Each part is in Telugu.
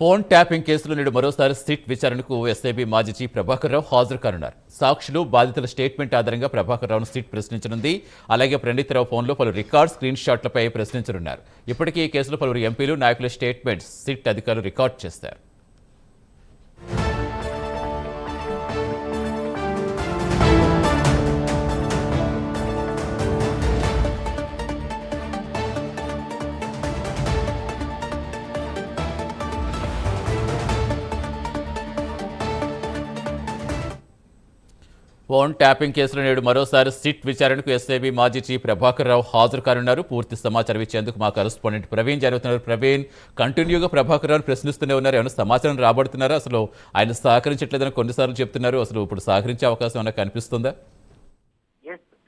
ఫోన్ ట్యాపింగ్ కేసులో నేడు మరోసారి సిట్ విచారణకు ఎస్ఐబీ మాజీ చీఫ్ ప్రభాకర్ రావు హాజరు కానున్నారు. సాక్షులు, బాధితుల స్టేట్మెంట్ ఆధారంగా ప్రభాకర్ రావును సిట్ ప్రశ్నించనుంది. అలాగే ప్రణీతరావు ఫోన్లో పలు రికార్డ్, స్క్రీన్ షాట్లపై ప్రశ్నించనున్నారు. ఇప్పటికీ ఈ కేసులో పలువురు ఎంపీలు, నాయకుల స్టేట్మెంట్స్ సిట్ అధికారులు రికార్డ్ చేశారు. ఫోన్ ట్యాపింగ్ కేసులో నేడు మరోసారి సిట్ విచారణకు ఎస్ఐబీ మాజీ చీఫ్ ప్రభాకర్ రావు హాజరు కానున్నారు. పూర్తి సమాచారం ఇచ్చేందుకు మా కరెస్పాండెంట్ ప్రవీణ్ జరుగుతున్నారు. ప్రవీణ్, కంటిన్యూగా ప్రభాకర్ రావును ప్రశ్నిస్తూనే ఉన్నారు. ఏమైనా సమాచారం రాబడుతున్నారా? అసలు ఆయన సహకరించట్లేదని కొన్నిసార్లు చెప్తున్నారు. అసలు ఇప్పుడు సహకరించే అవకాశం ఏమైనా కనిపిస్తుందా?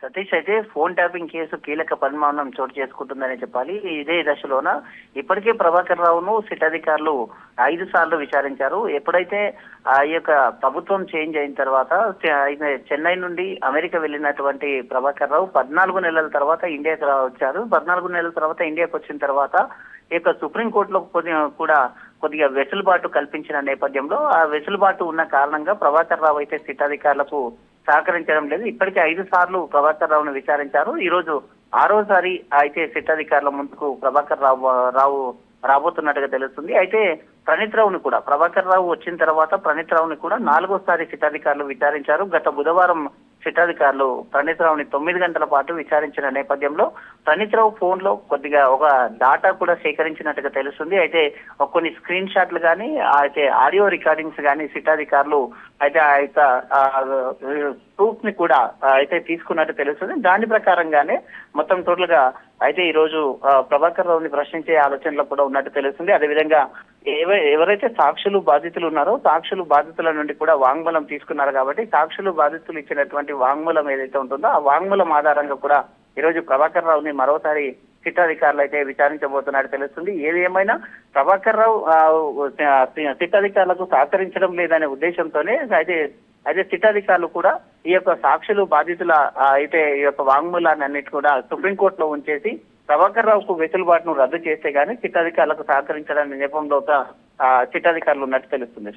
సతీష్, అయితే ఫోన్ ట్యాపింగ్ కేసు కీలక పరిమాణం చోటు చేసుకుంటుందని చెప్పాలి. ఇదే దశలోన ఇప్పటికే ప్రభాకర్ రావును సిట్ అధికారులు 5 సార్లు విచారించారు. ఎప్పుడైతే ఈ యొక్క ప్రభుత్వం చేంజ్ అయిన తర్వాత చెన్నై నుండి అమెరికా వెళ్ళినటువంటి ప్రభాకర్ రావు 14 నెలల తర్వాత ఇండియాకి వచ్చారు. 14 నెలల తర్వాత ఇండియాకి వచ్చిన తర్వాత ఈ యొక్క సుప్రీంకోర్టులో కొద్దిగా వెసులుబాటు కల్పించిన నేపథ్యంలో ఆ వెసులుబాటు ఉన్న కారణంగా ప్రభాకర్ రావు అయితే సిట్ అధికారులకు సహకరించడం లేదు. ఇప్పటికే 5 సార్లు ప్రభాకర్ రావును విచారించారు. ఈ రోజు 6వసారి అయితే సిట్ అధికారుల ముందుకు ప్రభాకర్ రావు రాబోతున్నట్టుగా తెలుస్తుంది. అయితే ప్రణీత్ రావుని కూడా ప్రభాకర్ రావు వచ్చిన తర్వాత ప్రణీత్ రావుని కూడా 4వసారి సిట్ అధికారులు విచారించారు. గత బుధవారం సిట్ అధికారులు ప్రణీత్ రావుని 9 గంటల పాటు విచారించిన నేపథ్యంలో ప్రణీత్ రావు ఫోన్ లో కొద్దిగా ఒక డాటా కూడా సేకరించినట్టుగా తెలుస్తుంది. అయితే కొన్ని స్క్రీన్ షాట్లు కానీ అయితే ఆడియో రికార్డింగ్స్ కానీ సిట్ అధికారులు అయితే ఆ యొక్క ప్రూఫ్ ని కూడా అయితే తీసుకున్నట్టు తెలుస్తుంది. దాని ప్రకారంగానే మొత్తం టోటల్ గా అయితే ఈ రోజు ప్రభాకర్ రావుని ప్రశ్నించే ఆలోచనలో కూడా ఉన్నట్టు తెలుస్తుంది. అదేవిధంగా ఎవరైతే సాక్షులు, బాధితులు ఉన్నారో సాక్షులు, బాధితుల నుండి కూడా వాంగ్మూలం తీసుకున్నారు కాబట్టి సాక్షులు, బాధితులు ఇచ్చినటువంటి వాంగ్మూలం ఏదైతే ఉంటుందో ఆ వాంగ్మూలం ఆధారంగా కూడా ఈ రోజు ప్రభాకర్ రావుని మరోసారి సిట్ అధికారులు అయితే విచారించబోతున్నట్టు తెలుస్తుంది. ఏది ఏమైనా ప్రభాకర్ రావు సిట్ అధికారులకు సహకరించడం లేదనే ఉద్దేశంతోనే అయితే సిట్ అధికారులు కూడా ఈ యొక్క సాక్షులు, బాధితుల అయితే ఈ యొక్క వాంగ్మూలాన్ని అన్నిటి కూడా సుప్రీంకోర్టులో ఉంచేసి ప్రభాకర్ రావుకు వెసులుబాటును రద్దు చేస్తే గానీ సిట్ అధికారులకు సహకరించడానికి నేపథ్యంలో సిట్ అధికారులు ఉన్నట్టు తెలుస్తుంది.